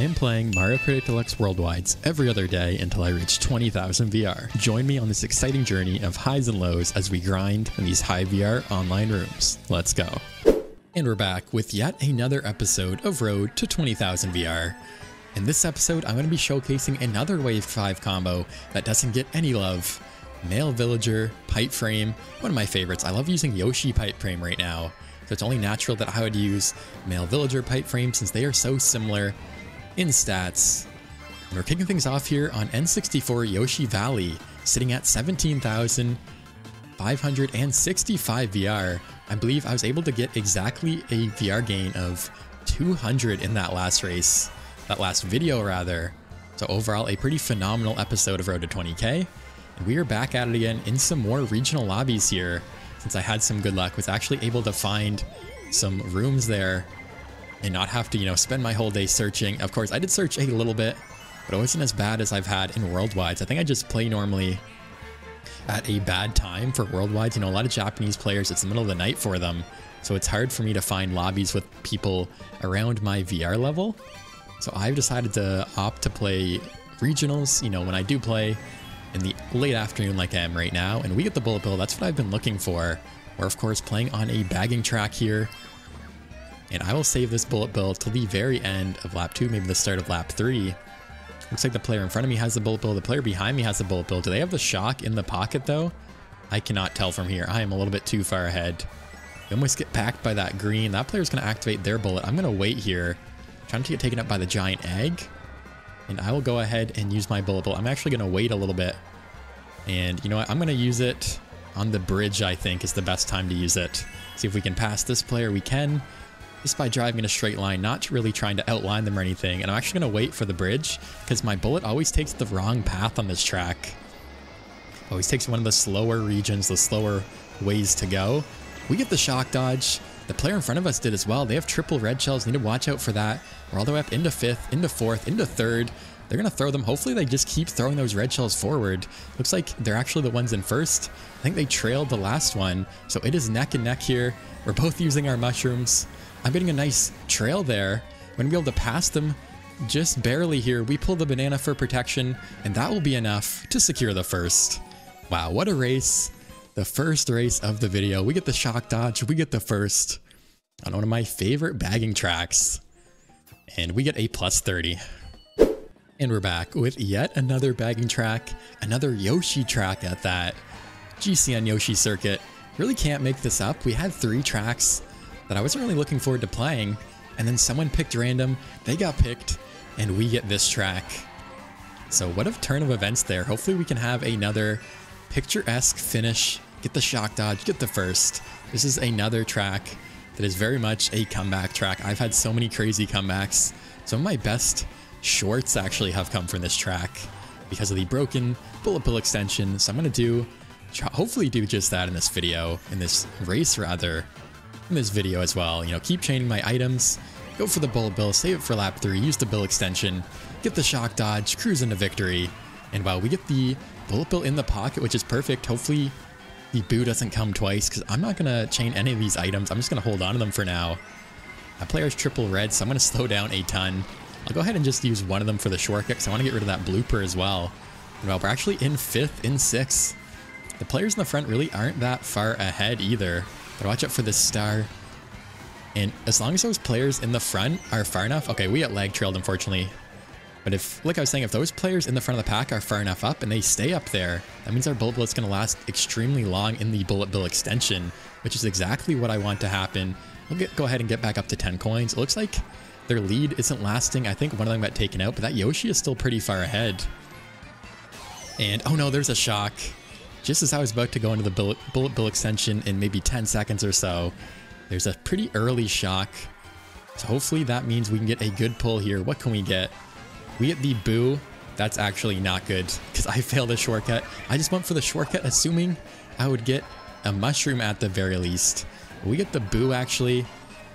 I am playing Mario Kart Deluxe Worldwides every other day until I reach 20,000 VR. Join me on this exciting journey of highs and lows as we grind in these high VR online rooms. Let's go. And we're back with yet another episode of Road to 20,000 VR. In this episode, I'm going to be showcasing another Wave 5 combo that doesn't get any love. Male Villager, Pipe Frame, one of my favorites. I love using Yoshi Pipe Frame right now, so it's only natural that I would use Male Villager Pipe Frame since they are so similar in stats. And we're kicking things off here on N64 Yoshi Valley, sitting at 17,565 VR. I believe I was able to get exactly a VR gain of 200 in that last race, that last video rather. So overall, a pretty phenomenal episode of Road to 20K. And we are back at it again in some more regional lobbies here, since I had some good luck, was actually able to find some rooms there and not have to, spend my whole day searching. Of course, I did search a little bit, but it wasn't as bad as I've had in Worldwides. I think I just play normally at a bad time for Worldwides. A lot of Japanese players, it's the middle of the night for them, so it's hard for me to find lobbies with people around my VR level. So I've decided to opt to play regionals, when I do play in the late afternoon like I am right now. And we get the bullet bill, that's what I've been looking for. We're of course playing on a bagging track here. And I will save this bullet bill till the very end of lap 2, maybe the start of lap 3. Looks like the player in front of me has the bullet bill, the player behind me has the bullet bill. Do they have the shock in the pocket though? I cannot tell from here. I am a little bit too far ahead. We almost get packed by that green. That player's going to activate their bullet. I'm going to wait here, trying to get taken up by the giant egg. And I will go ahead and use my bullet bill. I'm actually going to wait a little bit. And you know what? I'm going to use it on the bridge, I think, is the best time to use it. See if we can pass this player. We can, just by driving in a straight line, not really trying to outline them or anything. And I'm actually going to wait for the bridge because my bullet always takes the wrong path on this track. Always takes one of the slower regions, the slower ways to go. We get the shock dodge. The player in front of us did as well. They have triple red shells. Need to watch out for that. We're all the way up into 5th, into 4th, into 3rd. They're going to throw them. Hopefully they just keep throwing those red shells forward. Looks like they're actually the ones in 1st. I think they trailed the last one. So it is neck and neck here. We're both using our mushrooms. I'm getting a nice trail there. We're going to be able to pass them just barely here. We pull the banana for protection, and that will be enough to secure the 1st. Wow, what a race. The first race of the video. We get the shock dodge. We get the 1st on one of my favorite bagging tracks. And we get a plus 30. And we're back with yet another bagging track, another Yoshi track at that. GCN Yoshi circuit. Really can't make this up. We had 3 tracks that I wasn't really looking forward to playing, and then someone picked random, they got picked, and we get this track. So what a turn of events there. Hopefully we can have another picturesque finish, get the shock dodge, get the 1st. This is another track that is very much a comeback track. I've had so many crazy comebacks. Some of my best shorts actually have come from this track because of the broken bullet bill extension. So I'm going to hopefully do just that in this video, in this race rather, in this video as well. Keep chaining my items, go for the bullet bill, save it for lap 3, use the bill extension, get the shock dodge, cruise into victory. And while we get the bullet bill in the pocket, which is perfect, hopefully the boo doesn't come twice because I'm not going to chain any of these items. I'm just going to hold on to them for now. My player's triple red, so I'm going to slow down a ton. I'll go ahead and just use one of them for the shortcut because I want to get rid of that blooper as well. Well, we're actually in 5th, in 6th. The players in the front really aren't that far ahead either. But watch out for this star. And as long as those players in the front are far enough... Okay, we get lag trailed, unfortunately. But if, like I was saying, if those players in the front of the pack are far enough up and they stay up there, that means our bullet bill is going to last extremely long in the bullet bill extension, which is exactly what I want to happen. We'll go ahead and get back up to 10 coins. It looks like their lead isn't lasting. I think one of them got taken out, but that Yoshi is still pretty far ahead. And, oh no, there's a shock. Just as I was about to go into the bullet bill extension in maybe 10 seconds or so, there's a pretty early shock. So hopefully that means we can get a good pull here. What can we get? We get the boo. That's actually not good because I failed a shortcut. I just went for the shortcut assuming I would get a mushroom at the very least. We get the boo actually.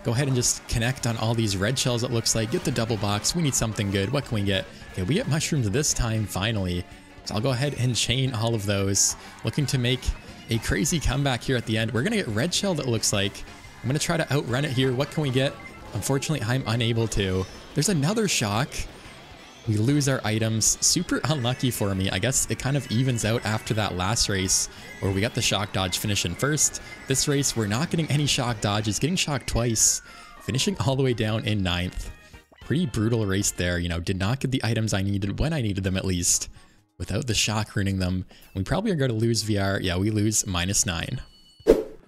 Go ahead and just connect on all these red shells it looks like. Get the double box. We need something good. What can we get? Okay, we get mushrooms this time finally. So I'll go ahead and chain all of those. Looking to make a crazy comeback here at the end. We're going to get red shell that looks like. I'm going to try to outrun it here. What can we get? Unfortunately, I'm unable to. There's another shock. We lose our items. Super unlucky for me. I guess it kind of evens out after that last race where we got the shock dodge finish in first. This race, we're not getting any shock dodges, getting shocked twice, finishing all the way down in 9th. Pretty brutal race there, you know, did not get the items I needed when I needed them at least, without the shock ruining them. We probably are going to lose VR. Yeah, we lose -9.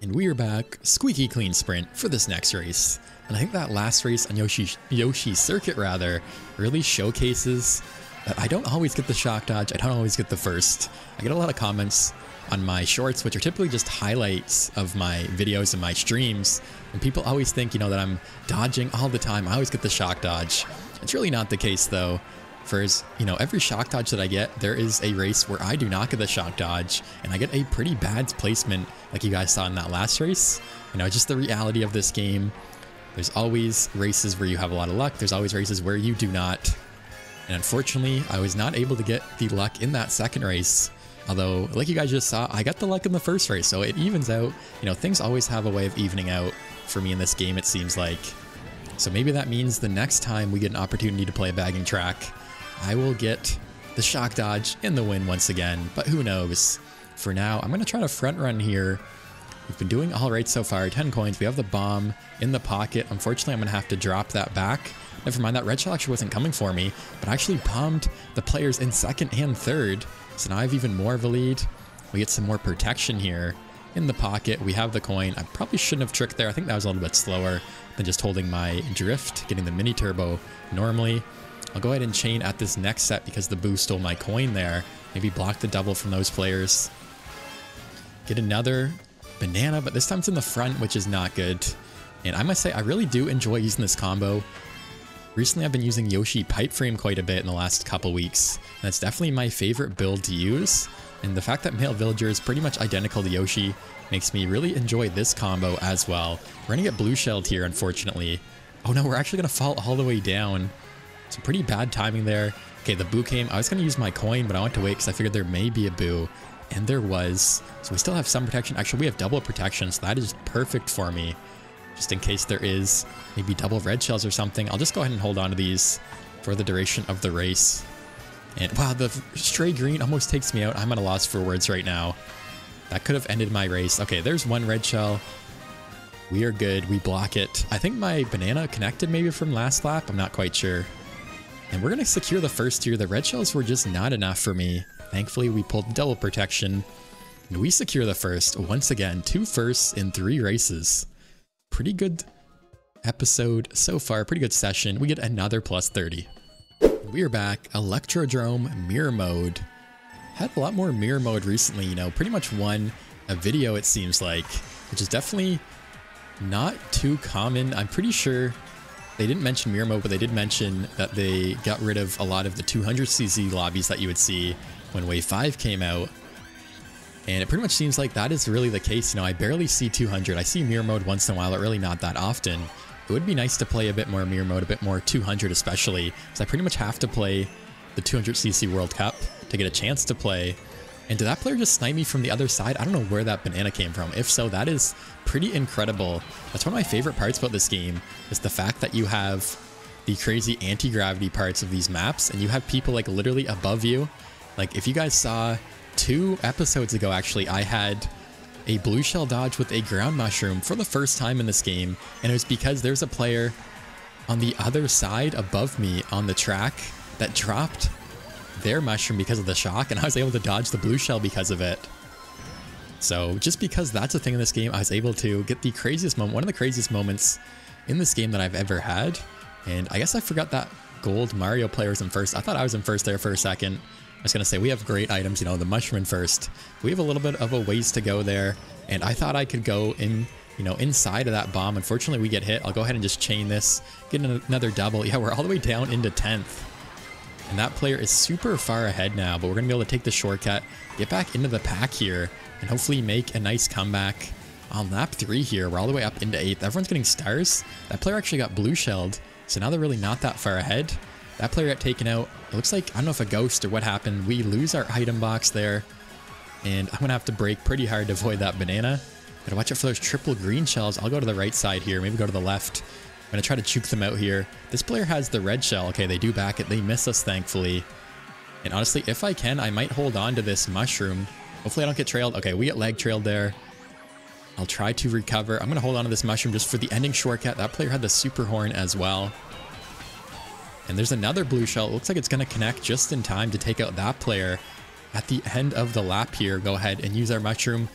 And we are back, squeaky clean sprint for this next race. And I think that last race on Yoshi Circuit rather really showcases that I don't always get the shock dodge. I don't always get the first. I get a lot of comments on my shorts, which are typically just highlights of my videos and my streams. And people always think, you know, that I'm dodging all the time. I always get the shock dodge. It's really not the case though. For, you know, every shock dodge that I get, there is a race where I do not get the shock dodge and I get a pretty bad placement like you guys saw in that last race. You know, just the reality of this game. There's always races where you have a lot of luck. There's always races where you do not. And unfortunately, I was not able to get the luck in that second race. Although, like you guys just saw, I got the luck in the first race, so it evens out. You know, things always have a way of evening out for me in this game, it seems like. So maybe that means the next time we get an opportunity to play a bagging track, I will get the shock dodge in the win once again, but who knows. For now, I'm going to try to front run here. We've been doing all right so far, 10 coins. We have the bomb in the pocket. Unfortunately, I'm going to have to drop that back. Never mind, that red shell actually wasn't coming for me, but I actually bombed the players in second and third. So now I have even more of a lead. We get some more protection here in the pocket. We have the coin. I probably shouldn't have tricked there. I think that was a little bit slower than just holding my drift, getting the mini turbo normally. I'll go ahead and chain at this next set because the boo stole my coin there. Maybe block the double from those players. Get another banana, but this time it's in the front, which is not good. And I must say, I really do enjoy using this combo. Recently, I've been using Yoshi Pipe Frame quite a bit in the last couple weeks. And it's definitely my favorite build to use. And the fact that Male Villager is pretty much identical to Yoshi makes me really enjoy this combo as well. We're going to get blue shelled here, unfortunately. Oh no, we're actually going to fall all the way down. Some pretty bad timing there. Okay, the boo came. I was going to use my coin, but I want to wait because I figured there may be a boo. And there was. So we still have some protection. Actually, we have double protection, so that is perfect for me. Just in case there is maybe double red shells or something. I'll just go ahead and hold on to these for the duration of the race. And wow, the stray green almost takes me out. I'm at a loss for words right now. That could have ended my race. Okay, there's one red shell. We are good. We block it. I think my banana connected maybe from last lap. I'm not quite sure. And we're going to secure the first tier. The red shells were just not enough for me. Thankfully, we pulled double protection. And we secure the first. Once again, 2 firsts in 3 races. Pretty good episode so far. Pretty good session. We get another plus 30. We are back. Electrodrome mirror mode. Had a lot more mirror mode recently, you know. Pretty much won a video, it seems like. Which is definitely not too common. I'm pretty sure they didn't mention mirror mode, but they did mention that they got rid of a lot of the 200cc lobbies that you would see when Wave 5 came out. And it pretty much seems like that is really the case. You know, I barely see 200. I see mirror mode once in a while, but really not that often. It would be nice to play a bit more mirror mode, a bit more 200 especially, because I pretty much have to play the 200cc World Cup to get a chance to play. And did that player just snipe me from the other side? I don't know where that banana came from. If so, that is pretty incredible. That's one of my favorite parts about this game, is the fact that you have the crazy anti-gravity parts of these maps, and you have people like literally above you. Like if you guys saw 2 episodes ago, actually, I had a blue shell dodge with a ground mushroom for the first time in this game, and it was because there's a player on the other side above me on the track that dropped their mushroom because of the shock, and I was able to dodge the blue shell because of it. So just because that's a thing in this game, I was able to get the craziest moment, one of the craziest moments in this game that I've ever had. And I guess I forgot that gold Mario player was in first. I thought I was in first there for a second. I was going to say, we have great items, you know, the mushroom in first. We have a little bit of a ways to go there, and I thought I could go in, you know, inside of that bomb. Unfortunately, we get hit. I'll go ahead and just chain this, get another double. Yeah, we're all the way down into 10th. And that player is super far ahead now, but we're going to be able to take the shortcut, get back into the pack here, and hopefully make a nice comeback. On lap 3 here, we're all the way up into 8th. Everyone's getting stars. That player actually got blue shelled, so now they're really not that far ahead. That player got taken out. It looks like, I don't know if a ghost or what happened. We lose our item box there, and I'm going to have to brake pretty hard to avoid that banana. Gotta watch out for those triple green shells. I'll go to the right side here, maybe go to the left. I'm going to try to juke them out here. This player has the red shell. Okay, they do back it. They miss us, thankfully. And honestly, if I can, I might hold on to this mushroom. Hopefully I don't get trailed. Okay, we get leg trailed there. I'll try to recover. I'm going to hold on to this mushroom just for the ending shortcut. That player had the super horn as well. And there's another blue shell. It looks like it's going to connect just in time to take out that player. At the end of the lap here, go ahead and use our mushroom.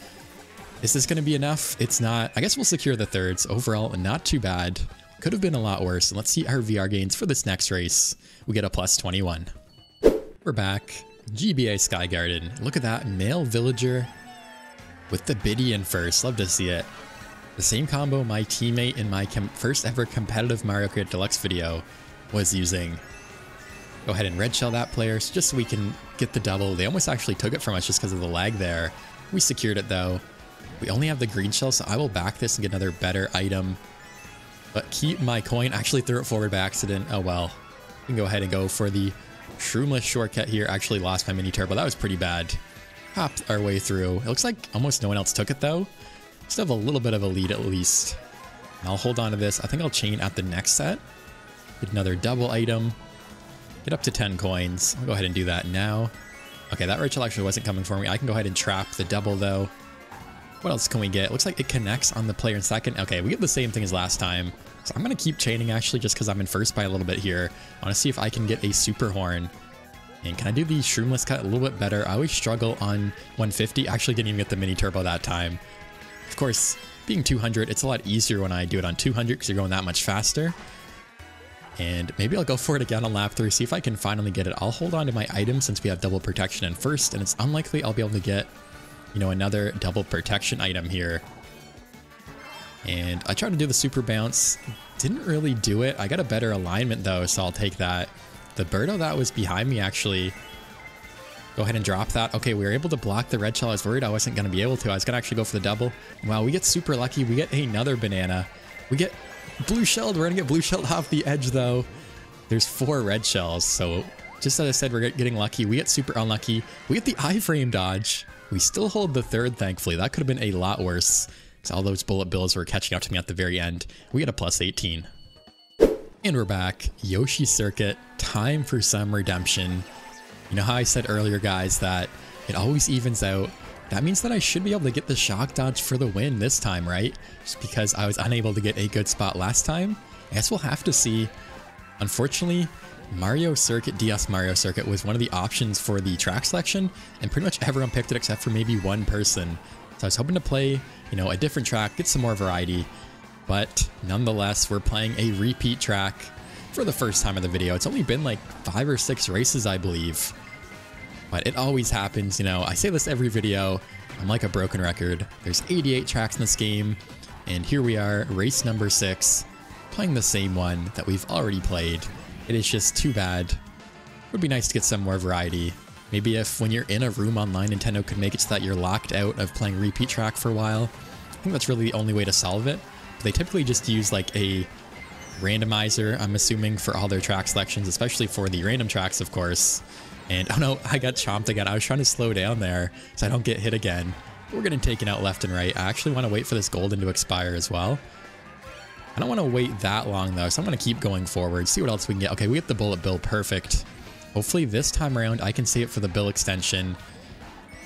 Is this going to be enough? It's not. I guess we'll secure the thirds. Overall, not too bad. Could have been a lot worse. And let's see our VR gains for this next race. We get a plus 21. We're back. GBA Sky Garden. Look at that male villager with the biddy in first. Love to see it. The same combo my teammate in my first ever competitive Mario Kart Deluxe video was using. Go ahead and red shell that player just so we can get the double. They almost actually took it from us just because of the lag there. We secured it though. We only have the green shell, so I will back this and get another better item. But keep my coin. Actually threw it forward by accident. Oh well. We can go ahead and go for the shroomless shortcut here. Actually lost my mini turbo. That was pretty bad. Hopped our way through. It looks like almost no one else took it though. Still have a little bit of a lead at least. And I'll hold on to this. I think I'll chain at the next set. Get another double item. Get up to 10 coins. I'll go ahead and do that now. Okay, that Rachel actually wasn't coming for me. I can go ahead and trap the double though. What else can we get? It looks like it connects on the player in second. Okay, we get the same thing as last time. So I'm going to keep chaining actually just because I'm in first by a little bit here. I want to see if I can get a super horn. And can I do the shroomless cut a little bit better? I always struggle on 150. Actually didn't even get the mini turbo that time. Of course, being 200, it's a lot easier when I do it on 200 because you're going that much faster. And maybe I'll go for it again on lap 3, see if I can finally get it. I'll hold on to my item since we have double protection in first, and it's unlikely I'll be able to get, you know, another double protection item here. And I tried to do the super bounce. Didn't really do it. I got a better alignment though, so I'll take that. The Birdo that was behind me actually. Go ahead and drop that. Okay, we were able to block the red shell. I was worried I wasn't going to be able to. I was going to actually go for the double. Wow, we get super lucky. We get another banana. We get blue shelled. We're going to get blue shelled off the edge though. There's 4 red shells. So just as I said, we're getting lucky. We get super unlucky. We get the iframe dodge. We still hold the third, thankfully. That could have been a lot worse because all those bullet bills were catching up to me at the very end. We get a plus 18. And we're back. Yoshi Circuit. Time for some redemption. You know how I said earlier, guys, that it always evens out? That means that I should be able to get the shock dodge for the win this time, right? Just because I was unable to get a good spot last time. I guess we'll have to see. Unfortunately, Mario Circuit, DS Mario Circuit was one of the options for the track selection, and pretty much everyone picked it except for maybe one person. So I was hoping to play, you know, a different track, get some more variety. But nonetheless, we're playing a repeat track for the first time in the video. It's only been like 5 or 6 races, I believe. But it always happens, you know. I say this every video. I'm like a broken record. There's 88 tracks in this game. And here we are, race number 6, playing the same one that we've already played. It is just too bad. It would be nice to get some more variety. Maybe if when you're in a room online, Nintendo could make it so that you're locked out of playing repeat track for a while. I think that's really the only way to solve it. They typically just use like a randomizer, I'm assuming, for all their track selections, especially for the random tracks, of course. And oh no, I got chomped again. I was trying to slow down there so I don't get hit again. We're getting taken out left and right. I actually want to wait for this golden to expire as well. I don't want to wait that long though, so I'm going to keep going forward, see what else we can get. Okay, we get the bullet bill, perfect. Hopefully this time around I can save it for the bill extension.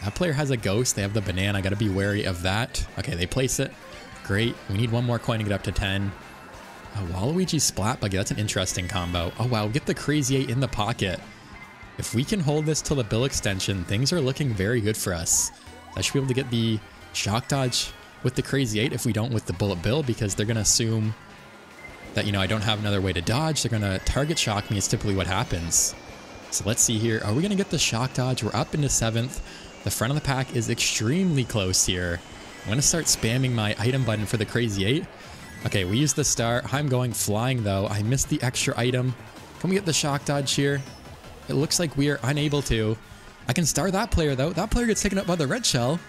That player has a ghost, they have the banana, I got to be wary of that. Okay, they place it. Great, we need one more coin to get up to 10. Waluigi Splat Buggy, that's an interesting combo. Oh wow, get the Crazy 8 in the pocket. If we can hold this till the bill extension, things are looking very good for us. I should be able to get the shock dodge with the Crazy 8 if we don't with the bullet bill, because they're going to assume that, you know, I don't have another way to dodge. They're going to target shock me. It's typically what happens. So let's see here. Are we going to get the shock dodge? We're up into 7th. The front of the pack is extremely close here. I'm going to start spamming my item button for the Crazy 8. Okay, we use the star. I'm going flying though. I missed the extra item. Can we get the shock dodge here? It looks like we are unable to. I can star that player though. That player gets taken up by the red shell.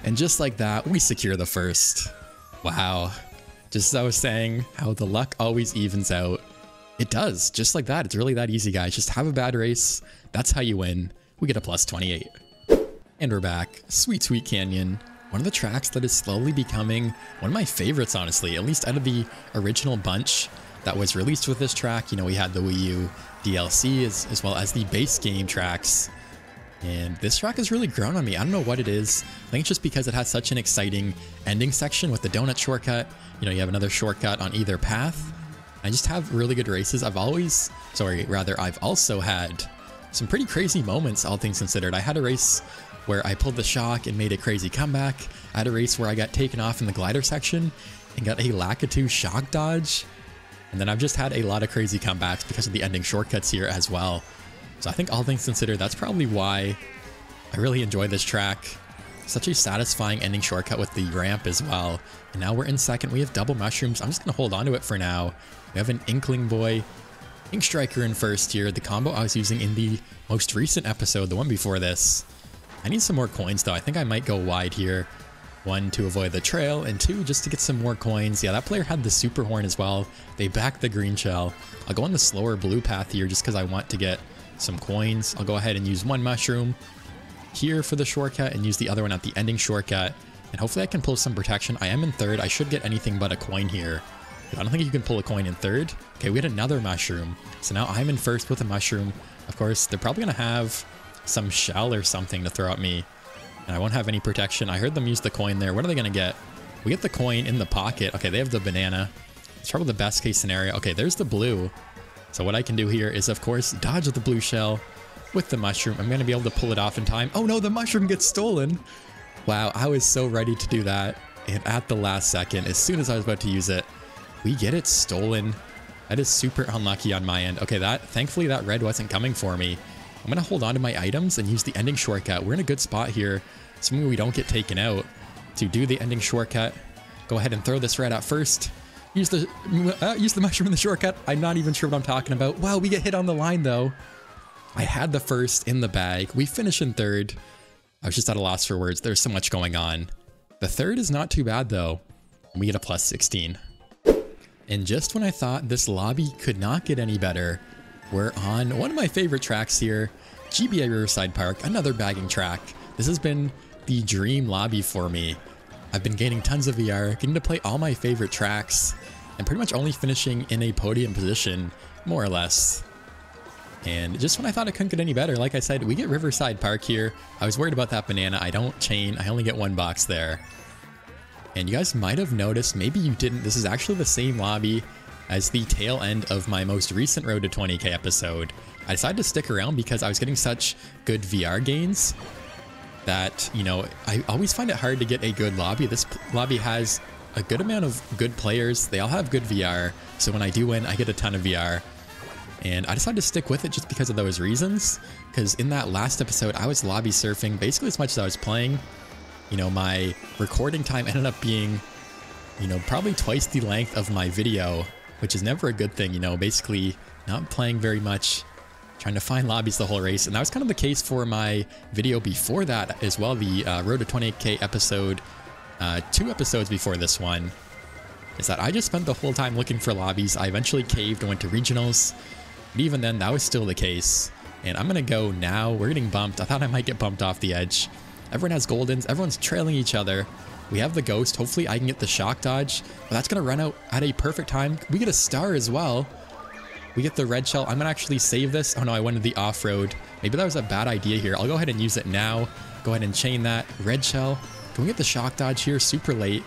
And just like that, we secure the first. Wow. Just as I was saying, how the luck always evens out. It does, just like that. It's really that easy, guys. Just have a bad race. That's how you win. We get a plus 28. And we're back. Sweet, Sweet Canyon. One of the tracks that is slowly becoming one of my favorites, honestly, at least out of the original bunch. that was released with this track. You know, we had the Wii U DLC as well as the base game tracks. And this track has really grown on me. I don't know what it is. I think it's just because it has such an exciting ending section with the donut shortcut. You know, you have another shortcut on either path. I just have really good races. I've also had some pretty crazy moments, all things considered. I had a race where I pulled the shock and made a crazy comeback. I had a race where I got taken off in the glider section and got a Lakitu shock dodge. And then I've just had a lot of crazy comebacks because of the ending shortcuts here as well. So I think all things considered, that's probably why I really enjoy this track. Such a satisfying ending shortcut with the ramp as well. And now we're in second. We have double mushrooms. I'm just going to hold on to it for now. We have an Inkling Boy, Ink Striker in first here. The combo I was using in the most recent episode, the one before this. I need some more coins though. I think I might go wide here. 1, to avoid the trail, and 2, just to get some more coins. Yeah, that player had the super horn as well. They backed the green shell. I'll go on the slower blue path here just because I want to get some coins. I'll go ahead and use one mushroom here for the shortcut and use the other one at the ending shortcut. And hopefully I can pull some protection. I am in third. I should get anything but a coin here. But I don't think you can pull a coin in third. Okay, we had another mushroom. So now I'm in first with a mushroom. Of course, they're probably going to have some shell or something to throw at me. And I won't have any protection. I heard them use the coin there. What are they going to get? We get the coin in the pocket. Okay, they have the banana. It's probably the best case scenario. Okay, there's the blue. So what I can do here is, of course, dodge the blue shell with the mushroom. I'm going to be able to pull it off in time. Oh no, the mushroom gets stolen. Wow, I was so ready to do that. And at the last second, as soon as I was about to use it, we get it stolen. That is super unlucky on my end. Okay, thankfully that red wasn't coming for me. I'm going to hold on to my items and use the ending shortcut. We're in a good spot here, assuming we don't get taken out, to do the ending shortcut. Go ahead and throw this red out first. Use the mushroom in the shortcut. I'm not even sure what I'm talking about. Wow, we get hit on the line though. I had the first in the bag. We finish in third. I was just at a loss for words. There's so much going on. The third is not too bad though. We get a plus 16. And just when I thought this lobby could not get any better, we're on one of my favorite tracks here, GBA Riverside Park, another bagging track. This has been the dream lobby for me. I've been gaining tons of VR, getting to play all my favorite tracks, and pretty much only finishing in a podium position, more or less. And just when I thought it couldn't get any better, like I said, we get Riverside Park here. I was worried about that banana. I don't chain. I only get one box there. And you guys might have noticed, maybe you didn't, this is actually the same lobby as the tail end of my most recent Road to 20K episode. I decided to stick around because I was getting such good VR gains that, you know, I always find it hard to get a good lobby. This lobby has a good amount of good players. They all have good VR. So when I do win, I get a ton of VR. And I decided to stick with it just because of those reasons. Because in that last episode, I was lobby surfing basically as much as I was playing. You know, my recording time ended up being, you know, probably twice the length of my video, which is never a good thing, you know, basically not playing very much, trying to find lobbies the whole race. And that was kind of the case for my video before that as well, the Road to 20K episode, 2 episodes before this one, is that I just spent the whole time looking for lobbies. I eventually caved and went to regionals, but even then, that was still the case. And I'm going to go now. We're getting bumped. I thought I might get bumped off the edge. Everyone has goldens. Everyone's trailing each other. We have the ghost. Hopefully I can get the shock dodge. But that's going to run out at a perfect time. We get a star as well. We get the red shell. I'm going to actually save this. Oh no, I wanted the off-road. Maybe that was a bad idea here. I'll go ahead and use it now. Go ahead and chain that. Red shell. Can we get the shock dodge here super late?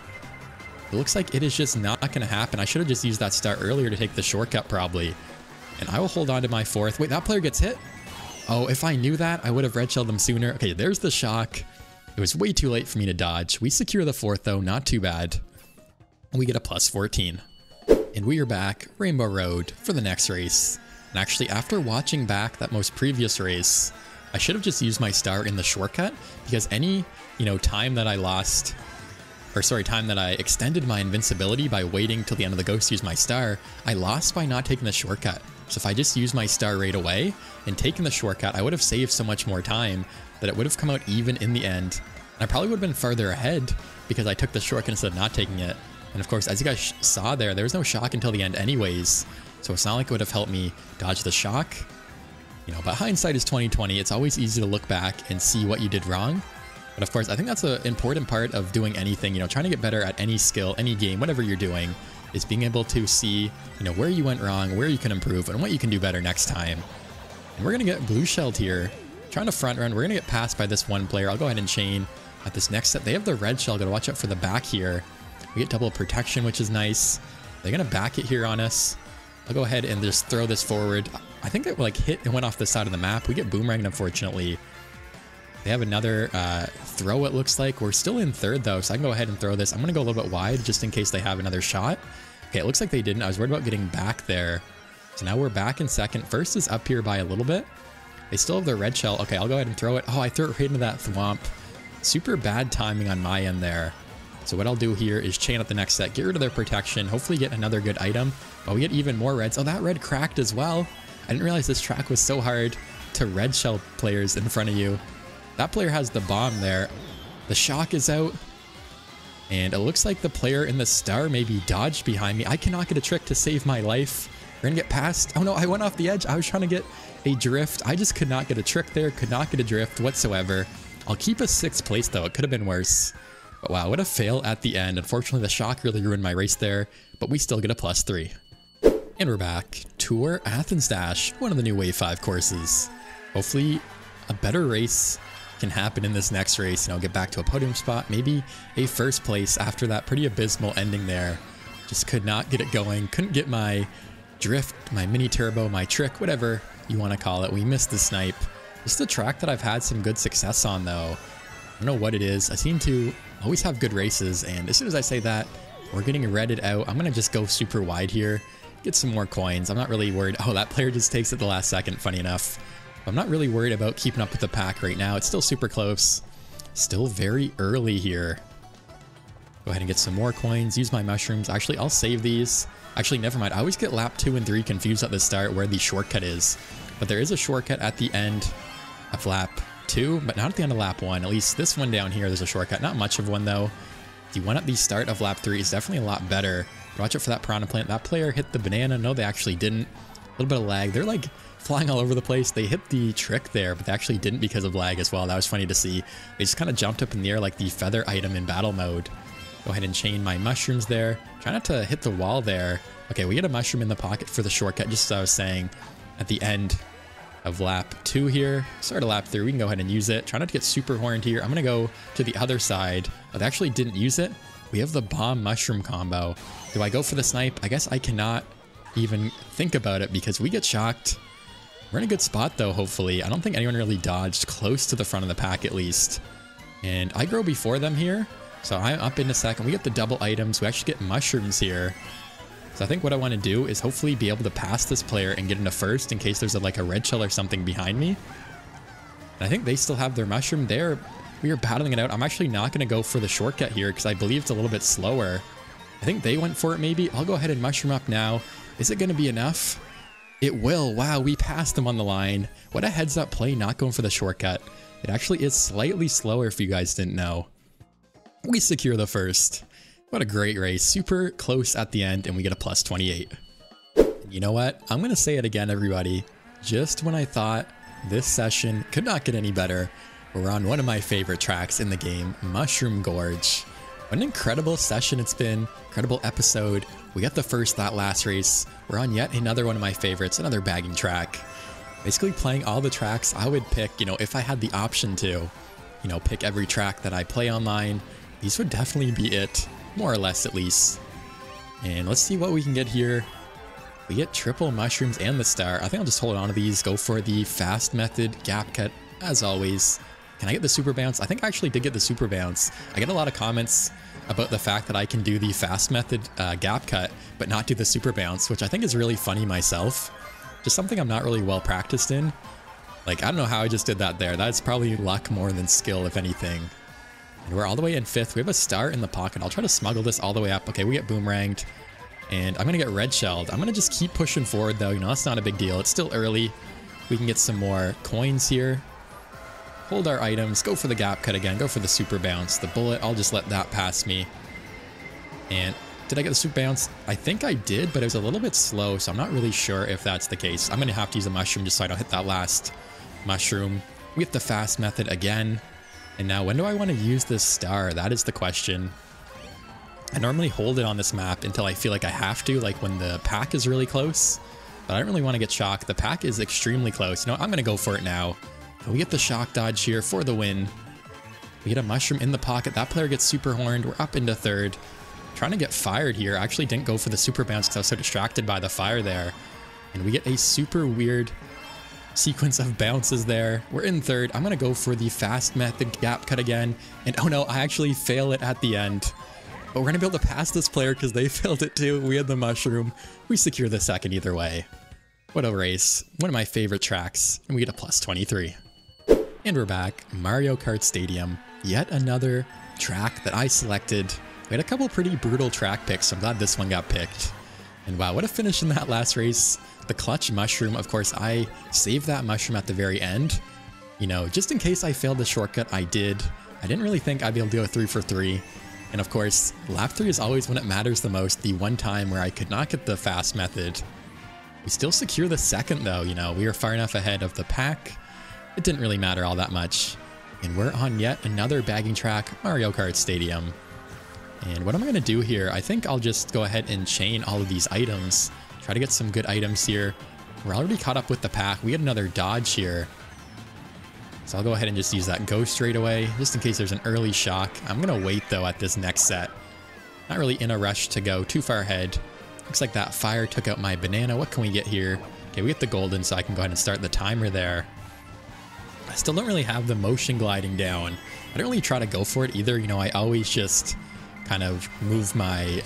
It looks like it is just not going to happen. I should have just used that star earlier to take the shortcut probably. And I will hold on to my fourth. Wait, that player gets hit? Oh, if I knew that, I would have red shelled them sooner. Okay, there's the shock. It was way too late for me to dodge. We secure the fourth though, not too bad. We get a plus 14. And we are back, Rainbow Road, for the next race. And actually, after watching back that most previous race, I should have just used my star in the shortcut, because any, you know, time that I lost, or sorry, time that I extended my invincibility by waiting till the end of the ghost to use my star, I lost by not taking the shortcut. So if I just used my star right away and taken the shortcut, I would have saved so much more time that it would have come out even in the end. And I probably would have been farther ahead because I took the shortcut instead of not taking it. And of course, as you guys saw there was no shock until the end anyways. So it's not like it would have helped me dodge the shock. You know, but hindsight is 20/20. It's always easy to look back and see what you did wrong. But of course, I think that's an important part of doing anything, you know, trying to get better at any skill, any game, whatever you're doing. is being able to see, you know, where you went wrong, where you can improve, and what you can do better next time. And we're going to get blue shelled here. Trying to front run. We're going to get passed by this one player. I'll go ahead and chain at this next set. They have the red shell. Got to watch out for the back here. We get double protection, which is nice. They're going to back it here on us. I'll go ahead and just throw this forward. I think it like hit and went off the side of the map. We get boomeranged, unfortunately. They have another throw, it looks like. We're still in third, though, so I can go ahead and throw this. I'm going to go a little bit wide just in case they have another shot. Okay, it looks like they didn't. I was worried about getting back there. So now we're back in second. First is up here by a little bit. They still have their red shell. Okay, I'll go ahead and throw it. Oh, I threw it right into that thwomp. Super bad timing on my end there. So what I'll do here is chain up the next set, get rid of their protection, hopefully get another good item. Oh, we get even more reds. Oh, that red cracked as well. I didn't realize this track was so hard to red shell players in front of you. That player has the bomb there. The shock is out. And it looks like the player in the star maybe dodged behind me. I cannot get a trick to save my life. We're gonna get past. Oh no, I went off the edge. I was trying to get a drift. I just could not get a trick there. Could not get a drift whatsoever. I'll keep a 6th place though. It could have been worse. But wow, what a fail at the end. Unfortunately, the shock really ruined my race there, but we still get a +3. And we're back. Tour Athens Dash, one of the new Wave 5 courses. Hopefully a better race can happen in this next race and I'll get back to a podium spot, maybe a 1st place after that pretty abysmal ending there. Just could not get it going. Couldn't get my drift, my mini turbo, my trick, whatever you want to call it. We missed the snipe. This is a track that I've had some good success on though. I don't know what it is. I seem to always have good races, and as soon as I say that, we're getting redded out. I'm going to just go super wide here, get some more coins. I'm not really worried. Oh, that player just takes it the last second, funny enough. I'm not really worried about keeping up with the pack right now. It's still super close. Still very early here. Go ahead and get some more coins, use my mushrooms. Actually, I'll save these. Actually, never mind. I always get lap 2 and 3 confused at the start where the shortcut is. But there is a shortcut at the end of lap 2, but not at the end of lap 1. At least this one down here, there's a shortcut. Not much of one, though. The one at the start of lap 3 is definitely a lot better. Watch out for that piranha plant. That player hit the banana. No, they actually didn't. A little bit of lag. They're like flying all over the place. They hit the trick there, but they actually didn't because of lag as well. That was funny to see. They just kind of jumped up in the air like the feather item in battle mode. Go ahead and chain my mushrooms there. Try not to hit the wall there. Okay, we get a mushroom in the pocket for the shortcut, just as I was saying at the end of lap 2 here. Start of lap 3, we can go ahead and use it. Try not to get super horned here. I'm going to go to the other side. Oh, they actually didn't use it. We have the bomb mushroom combo. Do I go for the snipe? I guess I cannot even think about it because we get shocked. We're in a good spot though, hopefully. I don't think anyone really dodged close to the front of the pack at least. And I grow before them here. So I'm up in a second. We get the double items. We actually get mushrooms here. So I think what I want to do is hopefully be able to pass this player and get into 1st in case there's like a red shell or something behind me. And I think they still have their mushroom there. We are battling it out. I'm actually not going to go for the shortcut here because I believe it's a little bit slower. I think they went for it maybe. I'll go ahead and mushroom up now. Is it going to be enough? It will. Wow, we passed them on the line. What a heads up play not going for the shortcut. It actually is slightly slower if you guys didn't know. We secure the 1st. What a great race. Super close at the end, and we get a +28. You know what? I'm going to say it again, everybody. Just when I thought this session could not get any better, we're on one of my favorite tracks in the game, Mushroom Gorge. What an incredible session it's been. Incredible episode. We got the 1st that last race. We're on yet another one of my favorites, another bagging track. Basically playing all the tracks I would pick, you know, if I had the option to, you know, pick every track that I play online. These would definitely be it. More or less, at least. And let's see what we can get here. We get triple mushrooms and the star. I think I'll just hold on to these, go for the fast method, gap cut, as always. Can I get the super bounce? I think I actually did get the super bounce. I get a lot of comments about the fact that I can do the fast method gap cut, but not do the super bounce, which I think is really funny myself. Just something I'm not really well practiced in. Like, I don't know how I just did that there. That's probably luck more than skill, if anything. And we're all the way in 5th. We have a star in the pocket. I'll try to smuggle this all the way up. Okay, we get boomeranged. And I'm going to get red shelled. I'm going to just keep pushing forward, though. You know, that's not a big deal. It's still early. We can get some more coins here. Hold our items. Go for the gap cut again. Go for the super bounce. The bullet, I'll just let that pass me. And did I get the super bounce? I think I did, but it was a little bit slow, so I'm not really sure if that's the case. I'm going to have to use a mushroom just so I don't hit that last mushroom. We get the fast method again. And now, when do I want to use this star? That is the question. I normally hold it on this map until I feel like I have to, like when the pack is really close. But I don't really want to get shocked. The pack is extremely close. You know, I'm going to go for it now. We get the shock dodge here for the win. We get a mushroom in the pocket. That player gets super horned. We're up into third. Trying to get fired here. I actually didn't go for the super bounce because I was so distracted by the fire there. And we get a super weird sequence of bounces there. We're in third. I'm going to go for the fast method gap cut again. And oh no, I actually fail it at the end. But we're going to be able to pass this player because they failed it too. We had the mushroom. We secure the second either way. What a race. One of my favorite tracks. And we get a plus 23. And we're back. Mario Kart Stadium. Yet another track that I selected. We had a couple pretty brutal track picks, so I'm glad this one got picked. And wow, what a finish in that last race. The clutch mushroom, of course, I saved that mushroom at the very end. You know, just in case I failed the shortcut, I did. I didn't really think I'd be able to do a 3 for 3. And of course, lap 3 is always when it matters the most, the one time where I could not get the fast method. We still secure the second though, you know, we were far enough ahead of the pack. It didn't really matter all that much. And we're on yet another bagging track, Mario Kart Stadium. And what am I going to do here? I think I'll just go ahead and chain all of these items. Try to get some good items here. We're already caught up with the pack. We had another dodge here. So I'll go ahead and just use that go straight away, just in case there's an early shock. I'm going to wait though at this next set. Not really in a rush to go too far ahead. Looks like that fire took out my banana. What can we get here? Okay, we get the golden, so I can go ahead and start the timer there. I still don't really have the motion gliding down. I don't really try to go for it either. You know, I always just kind of move my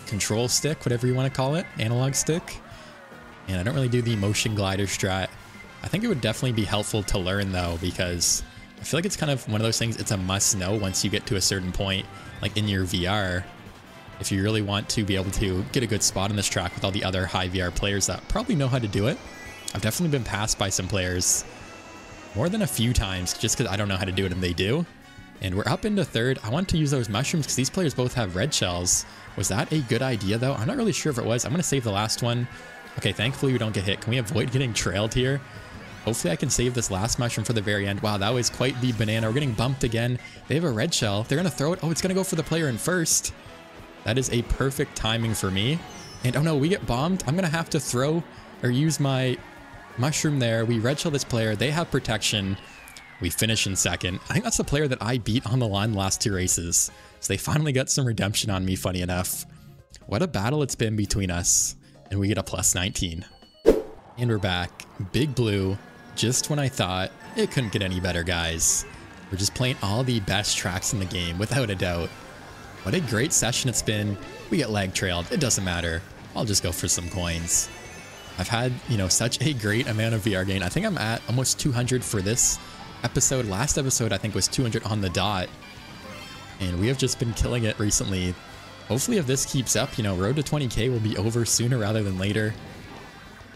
control stick, whatever you want to call it, analog stick. And I don't really do the motion glider strat. I think it would definitely be helpful to learn though, because I feel like it's kind of one of those things, it's a must know once you get to a certain point, like in your VR. If you really want to be able to get a good spot on this track with all the other high VR players that probably know how to do it. I've definitely been passed by some players more than a few times just because I don't know how to do it and they do. And we're up into third. I want to use those mushrooms because these players both have red shells. Was that a good idea though? I'm not really sure if it was. I'm going to save the last one. Okay, thankfully we don't get hit. Can we avoid getting trailed here? Hopefully I can save this last mushroom for the very end. Wow, that was quite the banana. We're getting bumped again. They have a red shell. They're going to throw it. Oh, it's going to go for the player in first. That is a perfect timing for me. And oh no, we get bombed. I'm going to have to throw or use my mushroom there. We red shell this player. They have protection. We finish in second. I think that's the player that I beat on the line the last 2 races. So they finally got some redemption on me, funny enough. What a battle it's been between us. And we get a plus 19. And we're back. Big Blue. Just when I thought it couldn't get any better, guys. We're just playing all the best tracks in the game, without a doubt. What a great session it's been. We get lag trailed. It doesn't matter. I'll just go for some coins. I've had, you know, such a great amount of VR gain. I think I'm at almost 200 for this episode. Last episode, I think, was 200 on the dot. And we have just been killing it recently. Hopefully, if this keeps up, you know, road to 20K will be over sooner rather than later.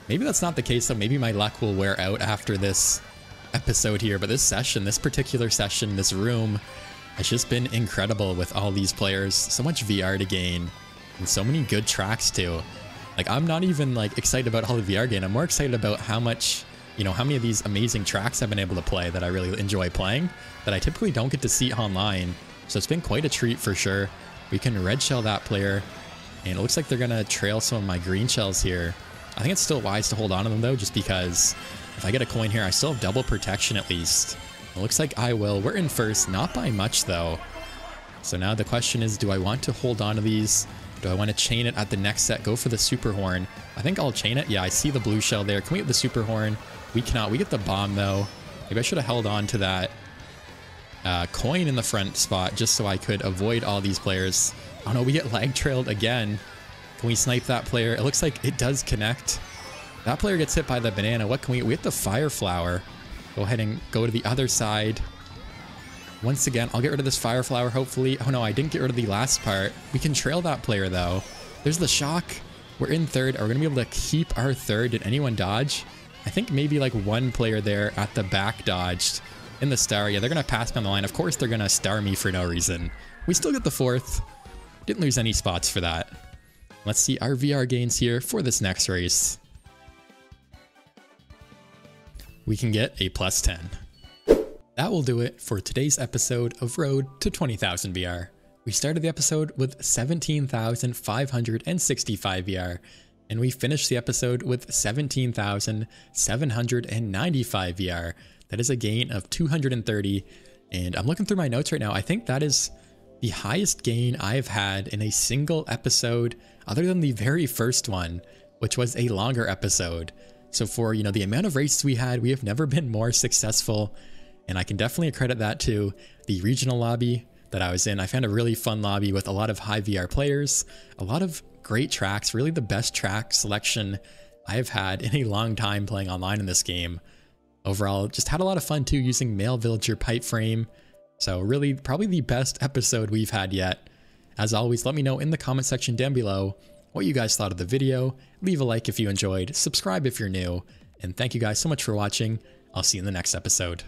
Maybe that's not the case, though. Maybe my luck will wear out after this episode here. But this session, this particular session, this room has just been incredible with all these players. So much VR to gain and so many good tracks too. Like, I'm not even like excited about all the VR gain. I'm more excited about how much, you know, how many of these amazing tracks I've been able to play that I really enjoy playing that I typically don't get to see online. So it's been quite a treat for sure. We can red shell that player and it looks like they're going to trail some of my green shells here. I think it's still wise to hold on to them though, just because if I get a coin here, I still have double protection at least. It looks like I will. We're in first, not by much though. So now the question is, do I want to hold on to these? Do I want to chain it at the next set? Go for the super horn. I think I'll chain it. Yeah, I see the blue shell there. Can we get the super horn? We cannot. We get the bomb though. Maybe I should have held on to that coin in the front spot just so I could avoid all these players. Oh no, we get lag trailed again. Can we snipe that player? It looks like it does connect. That player gets hit by the banana. What can we get the fire flower. Go ahead and go to the other side. Once again, I'll get rid of this fire flower, hopefully. Oh no, I didn't get rid of the last part. We can trail that player though. There's the shock. We're in third. Are we gonna be able to keep our third? Did anyone dodge? I think maybe like one player there at the back dodged in the star. Yeah, they're gonna pass me on the line. Of course they're gonna star me for no reason. We still get the fourth. Didn't lose any spots for that. Let's see our VR gains here for this next race. We can get a plus 10. That will do it for today's episode of Road to 20,000 VR. We started the episode with 17,565 VR, and we finished the episode with 17,795 VR. That is a gain of 230, and I'm looking through my notes right now. I think that is the highest gain I've had in a single episode other than the very first one, which was a longer episode. So for, you know, the amount of races we had, we have never been more successful, and I can definitely credit that to the regional lobby that I was in. I found a really fun lobby with a lot of high VR players, a lot of great tracks, really the best track selection I've had in a long time playing online in this game. Overall, just had a lot of fun too using male villager pipe frame. So really probably the best episode we've had yet. As always, let me know in the comment section down below what you guys thought of the video. Leave a like if you enjoyed, subscribe if you're new, and thank you guys so much for watching. I'll see you in the next episode.